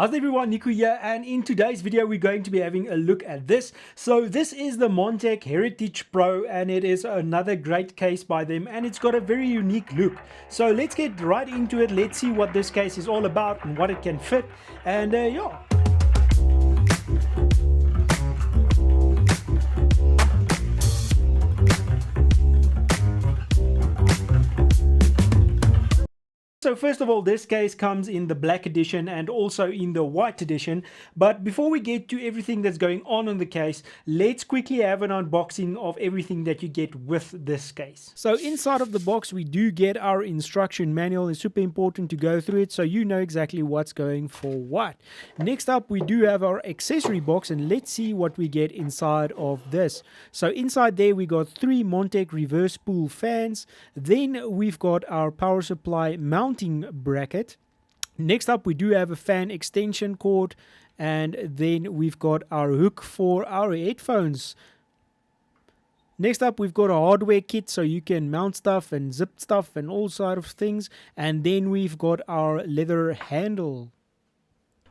How's everyone, Nico here, and in today's video we're going to be having a look at this. So this is the Montech Heritage Pro, and it is another great case by them, and it's got a very unique look. So let's get right into it. Let's see what this case is all about and what it can fit, and yeah. So first of all, this case comes in the black edition and also in the white edition. But before we get to everything that's going on in the case, let's quickly have an unboxing of everything that you get with this case. So inside of the box, we do get our instruction manual. It's super important to go through it so you know exactly what's going for what. Next up, we do have our accessory box, and let's see what we get inside of this. So inside there, we got 3 Montech reverse spool fans. Then we've got our power supply mounting bracket. Next up, we do have a fan extension cord, and then we've got our hook for our headphones. Next up, we've got a hardware kit so you can mount stuff and zip stuff and all sort of things, and then we've got our leather handle.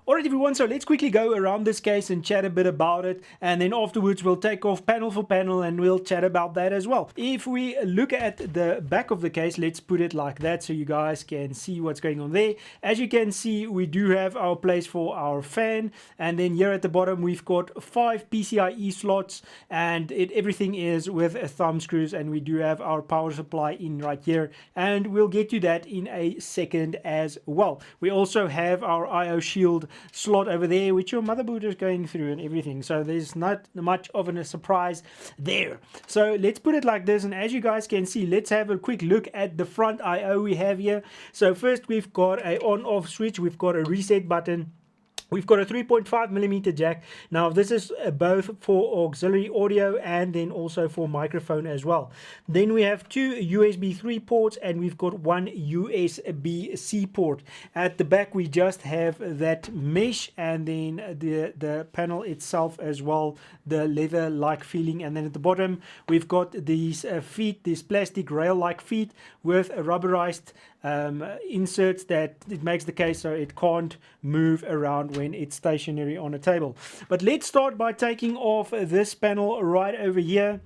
Alright everyone, so let's quickly go around this case and chat a bit about it, and then afterwards we'll take off panel for panel and we'll chat about that as well. If we look at the back of the case, let's put it like that so you guys can see what's going on there. As you can see, we do have our place for our fan, and then here at the bottom we've got 5 PCIe slots, and everything is with thumb screws, and we do have our power supply in right here, and we'll get to that in a second as well. We also have our IO shield slot over there, which your motherboard is going through and everything, so there's not much of a surprise there. So let's put it like this, and as you guys can see, let's have a quick look at the front IO we have here. So first, we've got a on-off switch, we've got a reset button, we've got a 3.5mm jack. Now this is both for auxiliary audio and then also for microphone as well. Then we have 2 USB 3 ports, and we've got 1 USB-C port. At the back we just have that mesh, and then the panel itself as well, the leather-like feeling. And then at the bottom we've got these feet, these plastic rail-like feet with a rubberized inserts that it makes the case so it can't move around when it's stationary on a table. But let's start by taking off this panel right over here,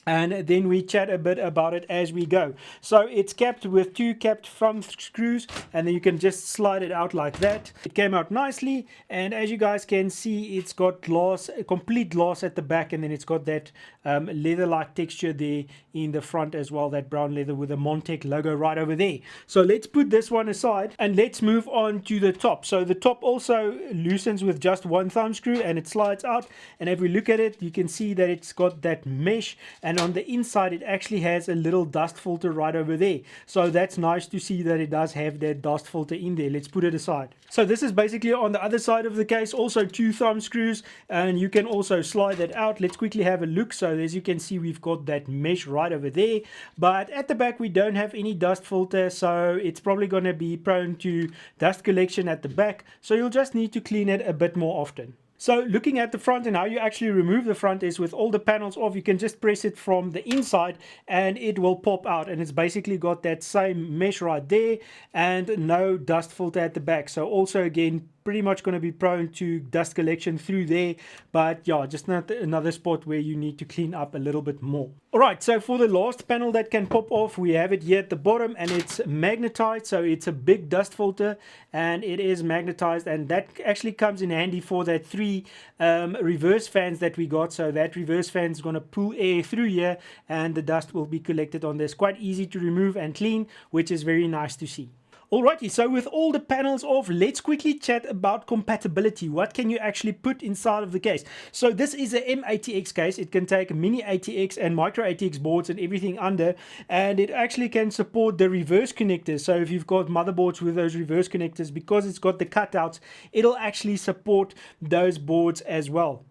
and then we chat a bit about it as we go. So it's capped with 2 capped thumb screws, and then you can just slide it out like that. It came out nicely, and as you guys can see, it's got glass, complete glass at the back, and then it's got that leather-like texture there in the front as well, that brown leather with the Montech logo right over there. So let's put this one aside and let's move on to the top. So the top also loosens with just 1 thumb screw, and it slides out, and if we look at it, you can see that it's got that mesh, and on the inside it actually has a little dust filter right over there. So that's nice to see that it does have that dust filter in there. Let's put it aside. So this is basically on the other side of the case, also 2 thumb screws, and you can also slide that out. Let's quickly have a look. So as you can see, we've got that mesh right over there, but at the back we don't have any dust filter, so it's probably going to be prone to dust collection at the back, so you'll just need to clean it a bit more often. So looking at the front and how you actually remove the front is with all the panels off, you can just press it from the inside and it will pop out, and it's basically got that same mesh right there and no dust filter at the back. So also again, pretty much going to be prone to dust collection through there, but yeah, just not another spot where you need to clean up a little bit more. Alright, so for the last panel that can pop off, we have it here at the bottom, and it's magnetized, so it's a big dust filter and it is magnetized, and that actually comes in handy for that 3 reverse fans that we got. So that reverse fan is going to pull air through here and the dust will be collected on this. Quite easy to remove and clean, which is very nice to see. Alrighty, so with all the panels off, let's quickly chat about compatibility. What can you actually put inside of the case? So this is a M-ATX case. It can take mini ATX and micro ATX boards and everything under, and it actually can support the reverse connectors. So if you've got motherboards with those reverse connectors, because it's got the cutouts, it'll actually support those boards as well.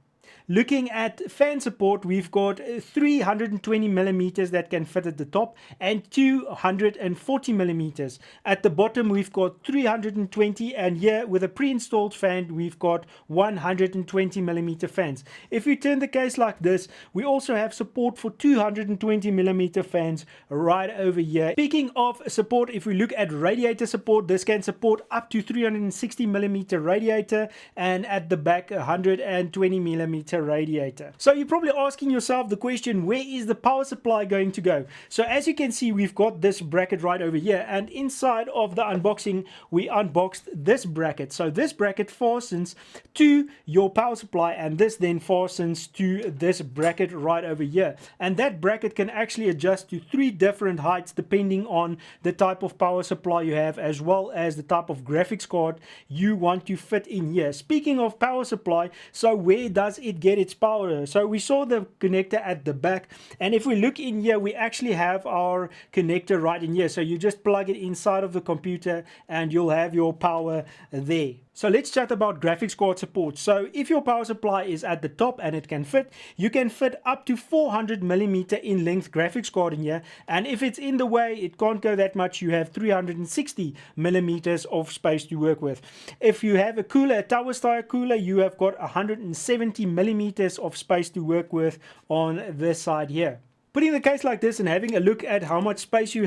Looking at fan support, we've got 320 millimeters that can fit at the top and 240 millimeters. At the bottom, we've got 320, and here with a pre-installed fan, we've got 120 millimeter fans. If you turn the case like this, we also have support for 220 millimeter fans right over here. Speaking of support, if we look at radiator support, this can support up to 360 millimeter radiator, and at the back 120 millimeter radiator. So you're probably asking yourself the question, where is the power supply going to go? So as you can see, we've got this bracket right over here, and inside of the unboxing we unboxed this bracket. So this bracket fastens to your power supply, and this then fastens to this bracket right over here, and that bracket can actually adjust to 3 different heights depending on the type of power supply you have, as well as the type of graphics card you want to fit in here. Speaking of power supply, so where does it get its power? So we saw the connector at the back, and if we look in here, we actually have our connector right in here. So you just plug it inside of the computer and you'll have your power there. So let's chat about graphics card support. So if your power supply is at the top and it can fit, you can fit up to 400 millimeter in length graphics card in here, and if it's in the way, it can't go that much, you have 360 millimeters of space to work with. If you have a cooler, a tower style cooler, you have got 170 millimeters of space to work with on this side here. Putting the case like this and having a look at how much space you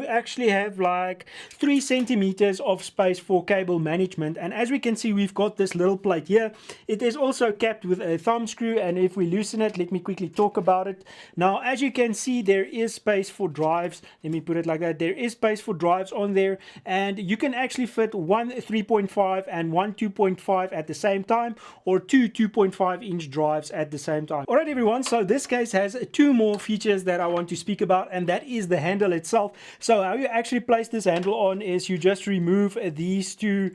actually have like 3 centimeters of space for cable management. And as we can see, we've got this little plate here. It is also capped with a thumb screw, and if we loosen it, let me quickly talk about it. Now, as you can see, there is space for drives. Let me put it like that. There is space for drives on there, and you can actually fit one 3.5 and one 2.5 at the same time, or 2 2.5 inch drives at the same time. Alright everyone, so this case has 2 more features that I want to speak about, and that is the handle itself. So how you actually place this handle on is you just remove these 2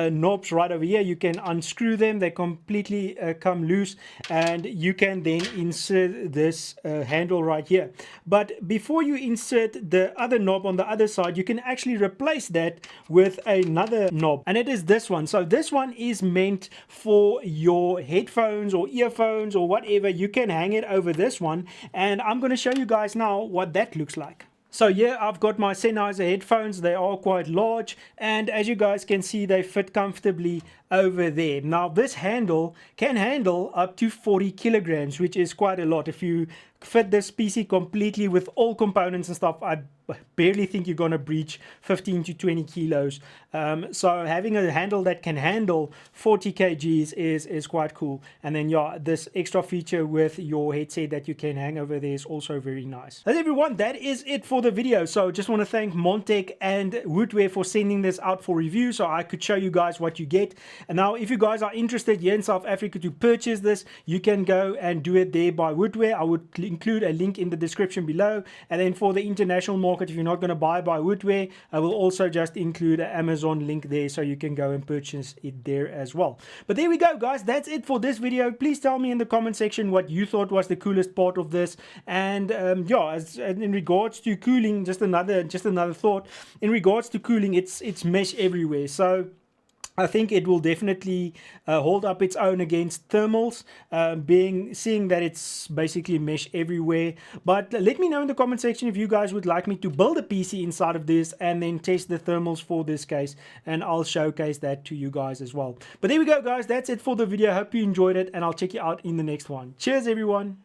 knobs right over here. You can unscrew them, they completely come loose, and you can then insert this handle right here. But before you insert the other knob on the other side, you can actually replace that with another knob, and it is this one. So this one is meant for your headphones or earphones or whatever. You can hang it over this one, and I'm going to show you guys now what that looks like. So yeah, I've got my Sennheiser headphones. They are quite large, and as you guys can see, they fit comfortably over there. Now this handle can handle up to 40 kilograms, which is quite a lot. If you fit this PC completely with all components and stuff, I barely think you're gonna breach 15 to 20 kilos. So having a handle that can handle 40 kgs is quite cool. And then yeah, this extra feature with your headset that you can hang over there is also very nice. That's everyone, that is it for the video. So just want to thank Montech and Woodware for sending this out for review so I could show you guys what you get. And now if you guys are interested here in South Africa to purchase this, you can go and do it there by Woodware. I would include a link in the description below. And then for the international market, if you're not going to buy by Woodware, I will also just include an Amazon link there so you can go and purchase it there as well. But there we go guys, that's it for this video. Please tell me in the comment section what you thought was the coolest part of this. And yeah, in regards to cooling, just another thought, in regards to cooling, it's mesh everywhere, so I think it will definitely hold up its own against thermals, seeing that it's basically mesh everywhere. But let me know in the comment section if you guys would like me to build a PC inside of this and then test the thermals for this case, and I'll showcase that to you guys as well. But there we go guys, that's it for the video. Hope you enjoyed it, and I'll check you out in the next one. Cheers everyone.